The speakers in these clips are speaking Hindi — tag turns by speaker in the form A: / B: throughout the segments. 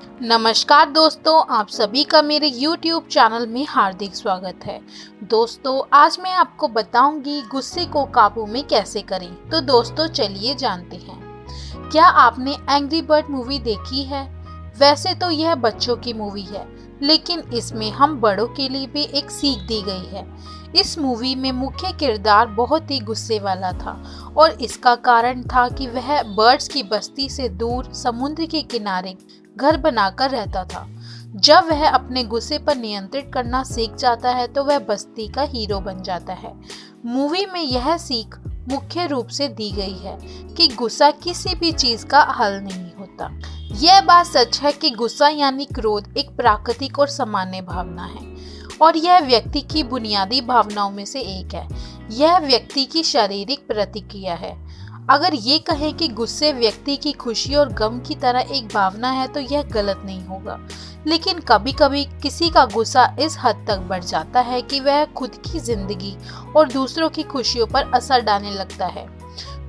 A: नमस्कार दोस्तों, आप सभी का मेरे YouTube चैनल में हार्दिक स्वागत है। दोस्तों, आज मैं आपको बताऊंगी गुस्से को काबू में कैसे करें। तो दोस्तों चलिए जानते हैं। क्या आपने एंग्री बर्ड मूवी देखी है? वैसे तो यह बच्चों की मूवी है, लेकिन इसमें हम बड़ों के लिए भी एक सीख दी गई है। इस मूवी में मुख्य किरदार बहुत ही गुस्से वाला था और इसका कारण था कि वह बर्ड्स की बस्ती से दूर समुद्र के किनारे घर बनाकर रहता था। जब वह अपने गुस्से पर नियंत्रित करना सीख जाता है तो वह बस्ती का हीरो बन जाता है। मूवी में यह सीख मुख्य रूप से दी गई है कि गुस्सा किसी भी चीज का हल नहीं होता। यह बात सच है कि गुस्सा यानी क्रोध एक प्राकृतिक और सामान्य भावना है और यह व्यक्ति की बुनियादी भावनाओं में से एक है। यह व्यक्ति की शारीरिक प्रतिक्रिया है। अगर ये कहें कि गुस्से व्यक्ति की खुशी और गम की तरह एक भावना है तो यह गलत नहीं होगा, लेकिन कभी कभी किसी का गुस्सा इस हद तक बढ़ जाता है कि वह खुद की जिंदगी और दूसरों की खुशियों पर असर डालने लगता है।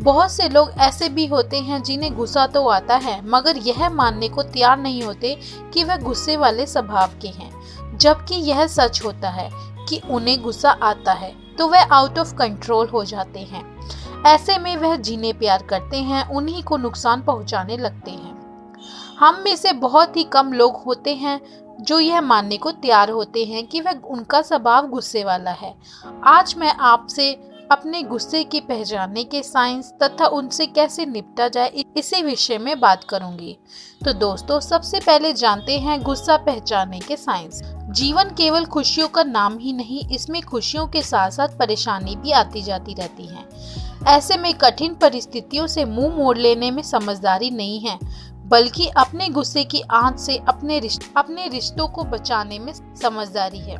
A: बहुत से लोग ऐसे भी होते हैं जिन्हें गुस्सा तो आता है मगर यह मानने को तैयार नहीं होते कि वह गुस्से वाले स्वभाव के हैं, जबकि यह सच होता है कि उन्हें गुस्सा आता है तो वह आउट ऑफ कंट्रोल हो जाते हैं। ऐसे में वह जिन्हें प्यार करते हैं उन्हीं को नुकसान पहुंचाने लगते हैं। हम में से बहुत ही कम लोग होते हैं जो यह मानने को तैयार होते हैं कि वह उनका स्वभाव गुस्से वाला है। आज मैं आपसे अपने गुस्से की पहचानने के साइंस तथा उनसे कैसे निपटा जाए इसी विषय में बात करूंगी। तो दोस्तों, सबसे पहले जानते हैं गुस्सा पहचानने के साइंस। जीवन केवल खुशियों का नाम ही नहीं, इसमें खुशियों के साथ साथ परेशानी भी आती जाती रहती है। ऐसे में कठिन परिस्थितियों से मुंह मोड़ लेने में समझदारी नहीं है, बल्कि अपने गुस्से की आंच से अपने रिश्तों को बचाने में समझदारी है।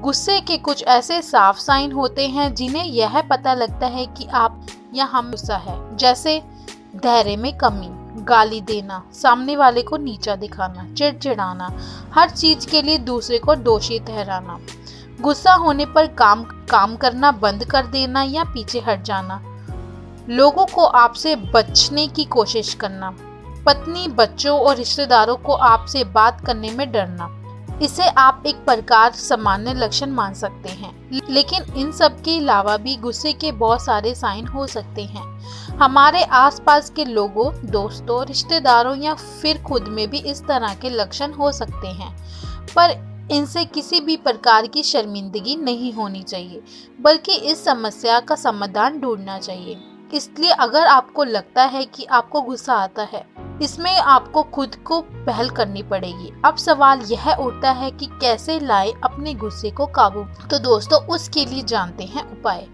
A: गुस्से के कुछ ऐसे साफ साइन होते हैं जिन्हें यह पता लगता है कि आप या हम गुस्सा है, जैसे धैर्य में कमी, गाली देना, सामने वाले को नीचा दिखाना, चिड़चिड़ाना, हर चीज के लिए दूसरे को दोषी ठहराना, गुस्सा होने पर काम करना बंद कर देना या पीछे हट जाना, लोगों को आपसे बचने की कोशिश करना, पत्नी, बच्चों और रिश्तेदारों को आपसे बात करने में डरना। इसे आप एक प्रकार सामान्य लक्षण मान सकते हैं, लेकिन इन सब के अलावा भी गुस्से के बहुत सारे साइन हो सकते हैं। हमारे आसपास के लोगों, दोस्तों, रिश्तेदारों या फिर खुद में भी इस तरह के लक्षण हो सकते हैं, पर इनसे किसी भी प्रकार की शर्मिंदगी नहीं होनी चाहिए, बल्कि इस समस्या का समाधान ढूंढना चाहिए। इसलिए अगर आपको लगता है कि आपको गुस्सा आता है, इसमें आपको खुद को पहल करनी पड़ेगी। अब सवाल यह उठता है कि कैसे लाए अपने गुस्से को काबू। तो दोस्तों, उसके लिए जानते हैं उपाय।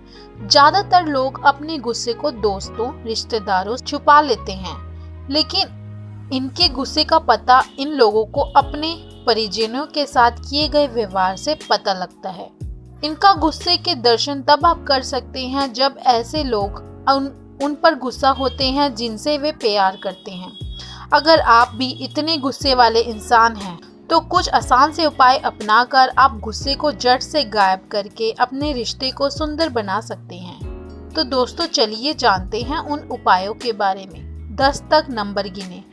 A: ज्यादातर लोग अपने गुस्से को दोस्तों, रिश्तेदारों से छुपा लेते हैं, लेकिन इनके गुस्से का पता इन लोगों को अपने परिजनों के साथ किए गए व्यवहार से पता लगता है। इनका गुस्से के दर्शन तब आप कर सकते हैं जब ऐसे लोग उन पर गुस्सा होते हैं जिनसे वे प्यार करते हैं। अगर आप भी इतने गुस्से वाले इंसान हैं तो कुछ आसान से उपाय अपनाकर आप गुस्से को जड़ से गायब करके अपने रिश्ते को सुंदर बना सकते हैं। तो दोस्तों चलिए जानते हैं उन उपायों के बारे में। 10 तक नंबर गिने।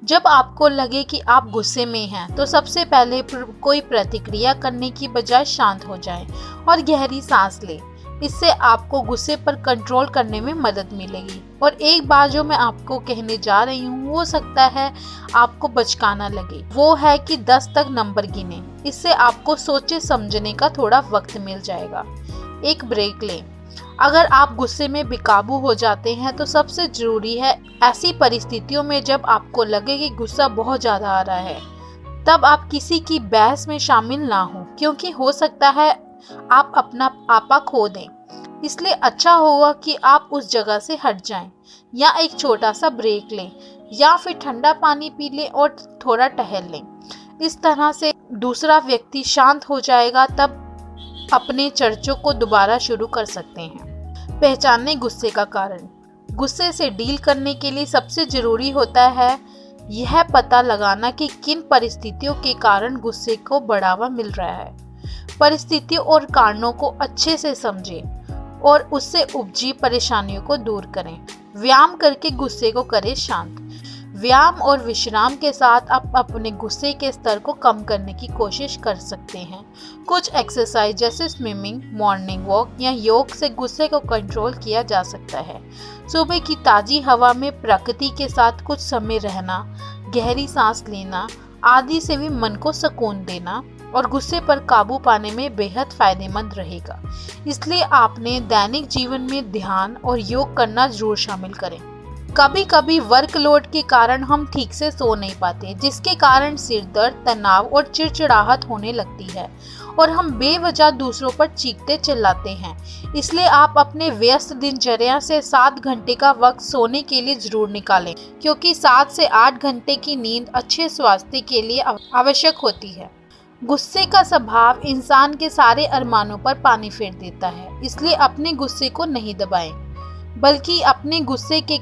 A: जब आपको लगे कि आप गुस्से में हैं तो सबसे पहले कोई प्रतिक्रिया करने की बजाय शांत हो जाएं और गहरी सांस लें। इससे आपको गुस्से पर कंट्रोल करने में मदद मिलेगी। और एक बात जो मैं आपको कहने जा रही हूँ, हो सकता है आपको बचकाना लगे, वो है कि 10 तक नंबर गिने। इससे आपको सोचे समझने का थोड़ा वक्त मिल जाएगा। एक ब्रेक लें। अगर आप गुस्से में बेकाबू हो जाते हैं तो सबसे जरूरी है ऐसी परिस्थितियों में जब आपको लगे कि गुस्सा बहुत ज्यादा आ रहा है, तब आप किसी की बहस में शामिल ना हो, क्योंकि हो सकता है आप अपना आपा खो दें। इसलिए अच्छा होगा कि आप उस जगह से हट जाएं या एक छोटा सा ब्रेक लें या फिर ठंडा पानी पी लें और थोड़ा टहल लें। इस तरह से दूसरा व्यक्ति शांत हो जाएगा, तब अपने चर्चों को दोबारा शुरू कर सकते हैं। पहचानने गुस्से का कारण। गुस्से से डील करने के लिए सबसे जरूरी होता है यह पता लगाना कि किन परिस्थितियों के कारण गुस्से को बढ़ावा मिल रहा है। परिस्थितियों और कारणों को अच्छे से समझें और उससे उपजी परेशानियों को दूर करें। व्यायाम करके गुस्से को करें शांत। व्यायाम और विश्राम के साथ आप अपने गुस्से के स्तर को कम करने की कोशिश कर सकते हैं। कुछ एक्सरसाइज जैसे स्विमिंग, मॉर्निंग वॉक या योग से गुस्से को कंट्रोल किया जा सकता है। सुबह की ताज़ी हवा में प्रकृति के साथ कुछ समय रहना, गहरी सांस लेना आदि से भी मन को सुकून देना और गुस्से पर काबू पाने में बेहद फायदेमंद रहेगा। इसलिए आपने दैनिक जीवन में ध्यान और योग करना जरूर शामिल करें। कभी कभी वर्कलोड के कारण हम ठीक से सो नहीं पाते, जिसके कारण सिर दर्द, तनाव और चिड़चिड़ाहट होने लगती है और हम बेवजह दूसरों पर चीखते चिल्लाते हैं। इसलिए आप अपने व्यस्त दिनचर्या से 7 घंटे का वक्त सोने के लिए जरूर निकालें, क्योंकि 7 से 8 घंटे की नींद अच्छे स्वास्थ्य के लिए आवश्यक होती है। गुस्से का स्वभाव इंसान के सारे अरमानों पर पानी फेर देता है, इसलिए अपने गुस्से को नहीं दबाएं, बल्कि अपने गुस्से के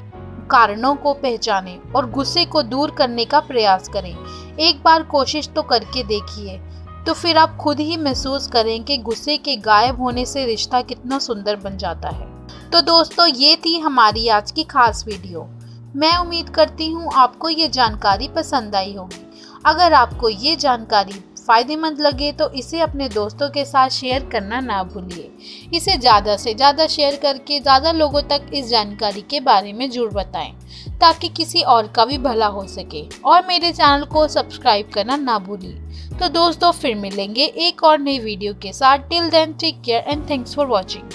A: कारणों को पहचानें और गुस्से को दूर करने का प्रयास करें। एक बार कोशिश तो करके देखिए, तो फिर आप खुद ही महसूस करें कि गुस्से के गायब होने से रिश्ता कितना सुंदर बन जाता है। तो दोस्तों, ये थी हमारी आज की खास वीडियो। मैं उम्मीद करती हूँ आपको ये जानकारी पसंद आई होगी। अगर आपको ये जानकारी फायदेमंद लगे तो इसे अपने दोस्तों के साथ शेयर करना ना भूलिए। इसे ज़्यादा से ज़्यादा शेयर करके ज़्यादा लोगों तक इस जानकारी के बारे में जरूर बताएं, ताकि किसी और का भी भला हो सके। और मेरे चैनल को सब्सक्राइब करना ना भूलिए। तो दोस्तों, फिर मिलेंगे एक और नई वीडियो के साथ। Till then, take care and thanks for watching.